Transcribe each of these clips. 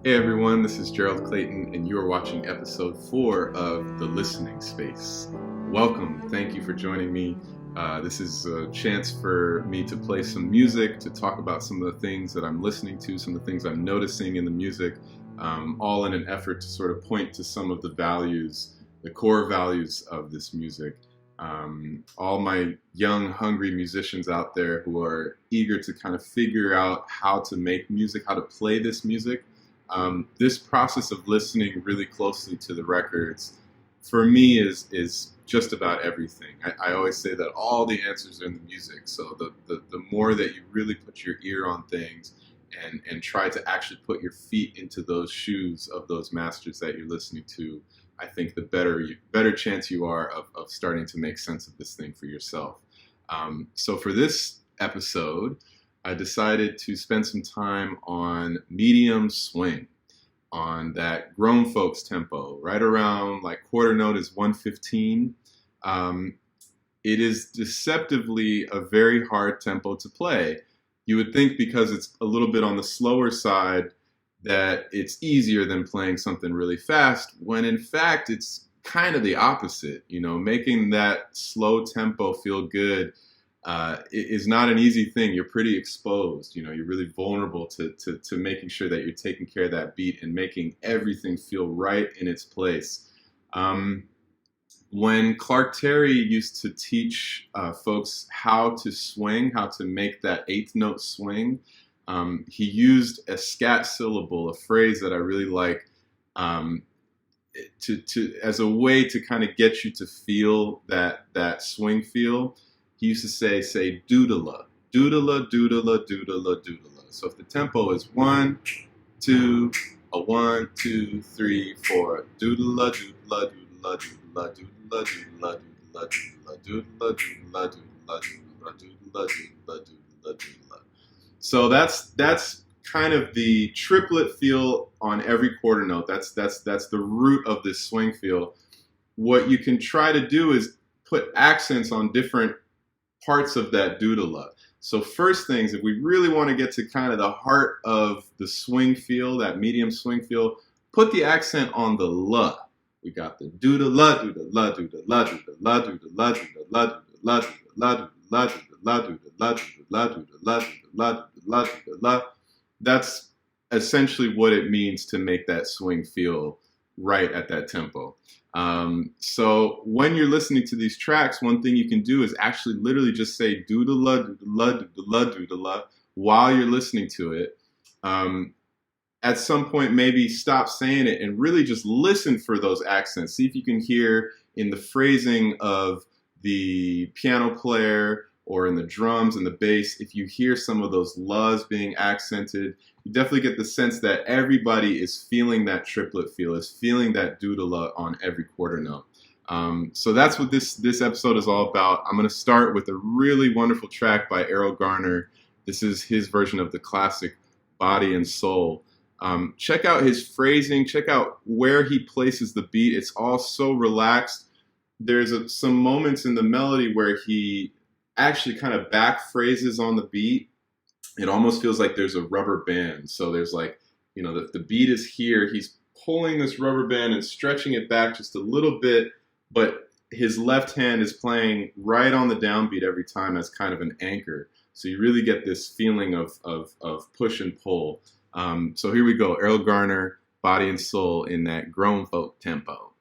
Hey everyone, this is Gerald Clayton, and you are watching episode 4 of The Listening Space. Welcome, thank you for joining me. This is a chance for me to play some music, to talk about some of the things that I'm listening to, some of the things I'm noticing in the music, all in an effort to sort of point to some of the values, the core values of this music. All my young, hungry musicians out there who are eager to kind of figure out how to make music, how to play this music. This process of listening really closely to the records, for me, is just about everything. I always say that all the answers are in the music. So the more that you really put your ear on things and try to actually put your feet into those shoes of those masters that you're listening to, I think the better chance you are of starting to make sense of this thing for yourself. So for this episode, I decided to spend some time on medium swing, on that grown folks tempo, right around like quarter note is 115. It is deceptively a very hard tempo to play. You would think because it's a little bit on the slower side that it's easier than playing something really fast, when in fact it's kind of the opposite. You know, making that slow tempo feel good is not an easy thing. You're pretty exposed. You know, you're really vulnerable to making sure that you're taking care of that beat and making everything feel right in its place. When Clark Terry used to teach folks how to swing, how to make that eighth note swing, he used a scat syllable, a phrase that I really like, as a way to kind of get you to feel that swing feel. He used to say doodle-oo, doodle-oo, doodle-oo, doodle-oo, doodle-oo. So if the tempo is 1, 2, a 1, 2, 3, 4, doodle-oo, doodle-oo, doodle-oo, doodle-oo, doodle-oo, doodle-oo, doodle-oo, doodle-oo, doodle-oo, doodle-oo, doodle-oo, doodle-oo, doodle-oo. So that's kind of the triplet feel on every quarter note. That's the root of this swing feel. What you can try to do is put accents on different parts of that doodle-oo. So first things, if we really want to get to kind of the heart of the swing feel, that medium swing feel, put the accent on the la. We got the doodle-oo, doodle-oo, doodle-oo, doodle-oo, doodle-oo, doodle-oo, doodle-oo, doodle-oo, doodle-oo, doodle-oo. That's essentially what it means to make that swing feel right at that tempo. So when you're listening to these tracks, one thing you can do is actually literally just say doodle-oo, doodle-oo, doodle-oo, doodle-oo while you're listening to it. At some point, maybe stop saying it and really just listen for those accents. See if you can hear in the phrasing of the piano player or in the drums and the bass, if you hear some of those la's being accented, you definitely get the sense that everybody is feeling that triplet feel, is feeling that doodle on every quarter note. So that's what this episode is all about. I'm going to start with a really wonderful track by Errol Garner. This is his version of the classic Body and Soul. Check out his phrasing, check out where he places the beat. It's all so relaxed. There's some moments in the melody where he actually kind of back phrases on the beat. It almost feels like there's a rubber band. So there's like, you know, the beat is here. He's pulling this rubber band and stretching it back just a little bit, but his left hand is playing right on the downbeat every time as kind of an anchor. So you really get this feeling of push and pull. So here we go. Errol Garner, Body and Soul in that grown folk tempo.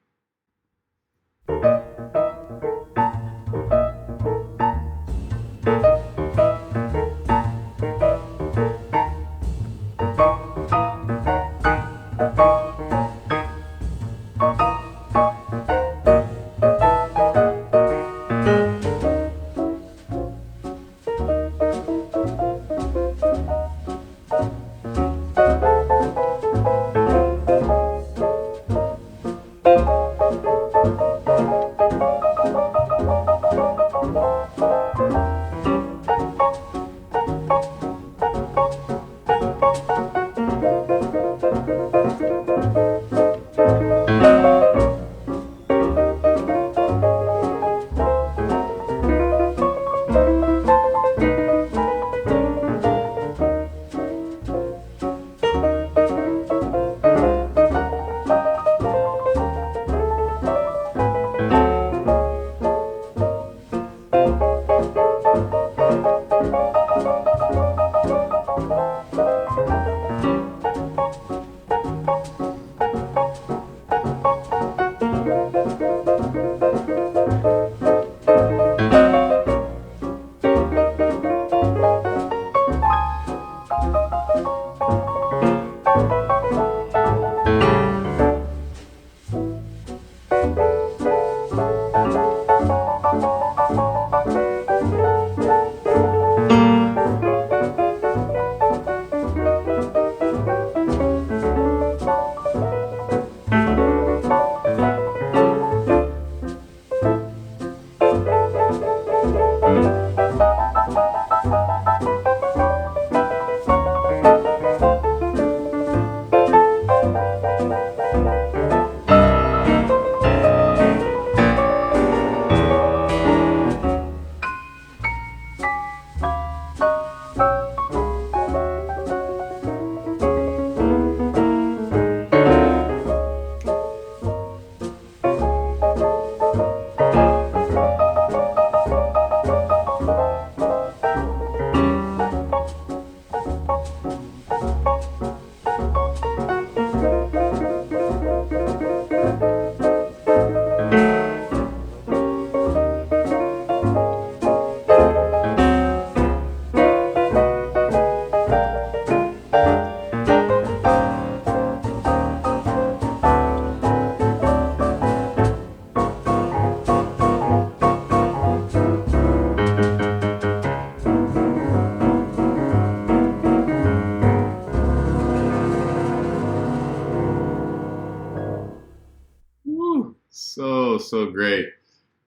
So great.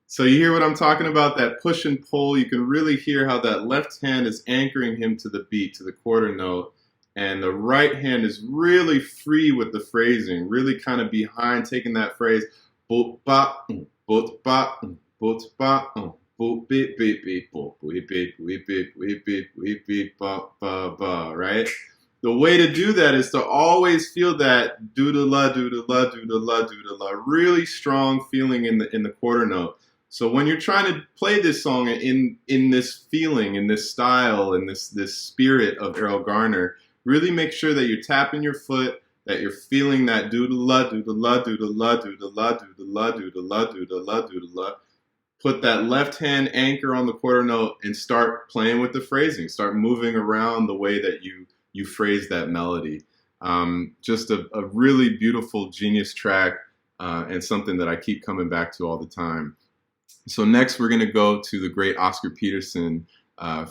So you hear what I'm talking about, that push and pull. You can really hear how that left hand is anchoring him to the beat, to the quarter note, and the right hand is really free with the phrasing, really kind of behind, taking that phrase, boot ba, boot ba, boot ba, boot beep beep beep, boop beep beep beep beep beep beep beep ba ba ba, right? The way to do that is to always feel that doodle-la, doodle-la, doodle-la, doodle-la, really strong feeling in the quarter note. So when you're trying to play this song in this feeling, in this style, in this spirit of Errol Garner, really make sure that you're tapping your foot, that you're feeling that doodle-la, doodle-la, doodle-la, doodle-la, doodle-la, doodle-la, doodle-la, doodle-la. Put that left hand anchor on the quarter note and start playing with the phrasing. Start moving around the way that you phrase that melody. Just a really beautiful, genius track, and something that I keep coming back to all the time. So next we're going to go to the great Oscar Peterson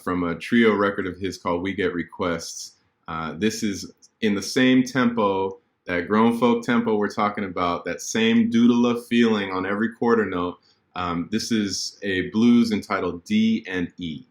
from a trio record of his called We Get Requests. This is in the same tempo, that grown folk tempo we're talking about, that same doodle feeling on every quarter note. This is a blues entitled D and E.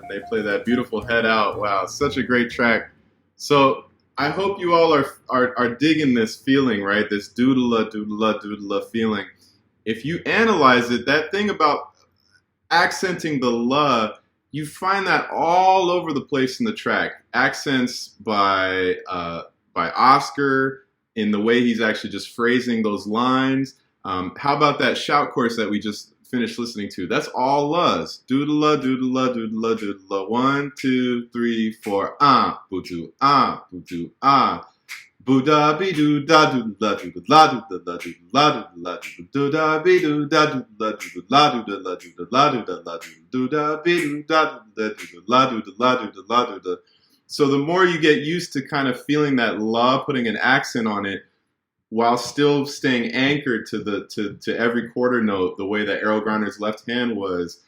and they play that beautiful Head Out. Wow, such a great track. So I hope you all are digging this feeling, right? This doodle-a, doodle-a, doodle-a feeling. If you analyze it, that thing about accenting the la, you find that all over the place in the track. Accents by Oscar in the way he's actually just phrasing those lines. How about that shout chorus that we just finished listening to? That's all la's. Doodle-a, doodle-a, doodle-a, doodle-a. 1, 2, 3, 4. Boo-doo, boo-doo, Boo-da be doo da doo da doo la doo da la doo la doo la doo da be doo da doo la doo la doo da la doo da la doo da la doo da be doo da doo la doo da la doo da la doo da. So the more you get used to kind of feeling that la, putting an accent on it, while still staying anchored to every quarter note, the way that Errol Garner's left hand was,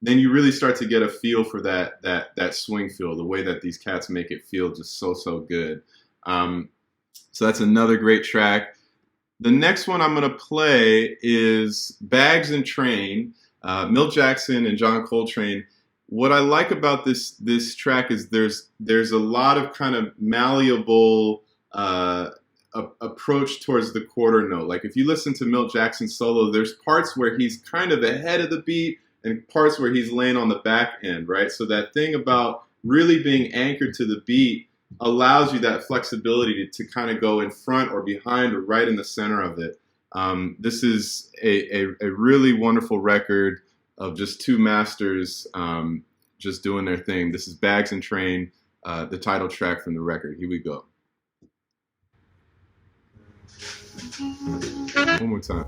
then you really start to get a feel for that swing feel, the way that these cats make it feel just so good. So that's another great track. The next one I'm going to play is Bags and Train, Milt Jackson and John Coltrane. What I like about this track is there's a lot of kind of malleable approach towards the quarter note. Like if you listen to Milt Jackson solo, there's parts where he's kind of ahead of the beat and parts where he's laying on the back end, right? So that thing about really being anchored to the beat allows you that flexibility to kind of go in front or behind or right in the center of it. This is a really wonderful record of just two masters just doing their thing. This is Bags and Train, the title track from the record. Here we go. One more time.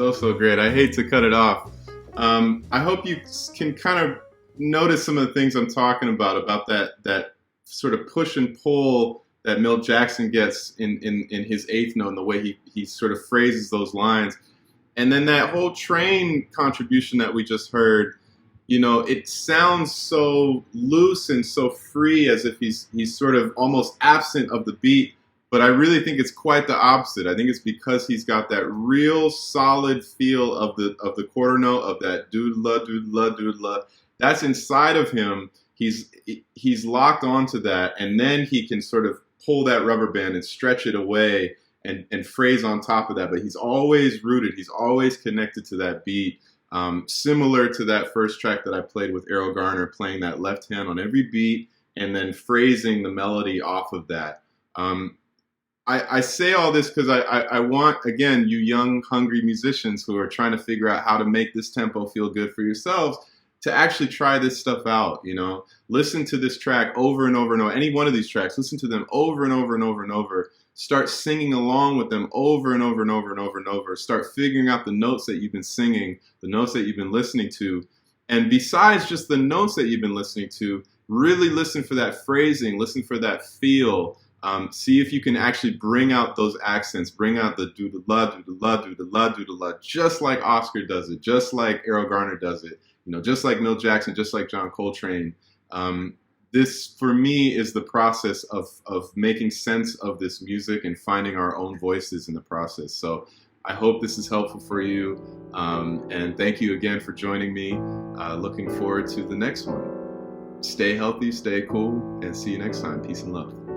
So great. I hate to cut it off. I hope you can kind of notice some of the things I'm talking about that sort of push and pull that Milt Jackson gets in his eighth note and the way he sort of phrases those lines. And then that whole train contribution that we just heard, it sounds so loose and so free, as if he's sort of almost absent of the beat. But I really think it's quite the opposite. I think it's because he's got that real solid feel of the quarter note, of that doodle-oo, doodle-oo, doodle-oo. That's inside of him. He's locked onto that, and then he can sort of pull that rubber band and stretch it away and phrase on top of that. But he's always rooted. He's always connected to that beat. Similar to that first track that I played with Errol Garner, playing that left hand on every beat and then phrasing the melody off of that. I say all this because I want, again, you young, hungry musicians who are trying to figure out how to make this tempo feel good for yourselves, to actually try this stuff out. Listen to this track over and over and over. Any one of these tracks, listen to them over and over and over and over. Start singing along with them over and over and over and over and over. Start figuring out the notes that you've been singing, the notes that you've been listening to. And besides just the notes that you've been listening to, really listen for that phrasing, listen for that feel. See if you can actually bring out those accents, bring out the doodle-oo, doodle-oo, doodle-oo, doodle-oo, just like Oscar does it, just like Errol Garner does it, just like Milt Jackson, just like John Coltrane. This, for me, is the process of making sense of this music and finding our own voices in the process. So I hope this is helpful for you. And thank you again for joining me. Looking forward to the next one. Stay healthy, stay cool, and see you next time. Peace and love.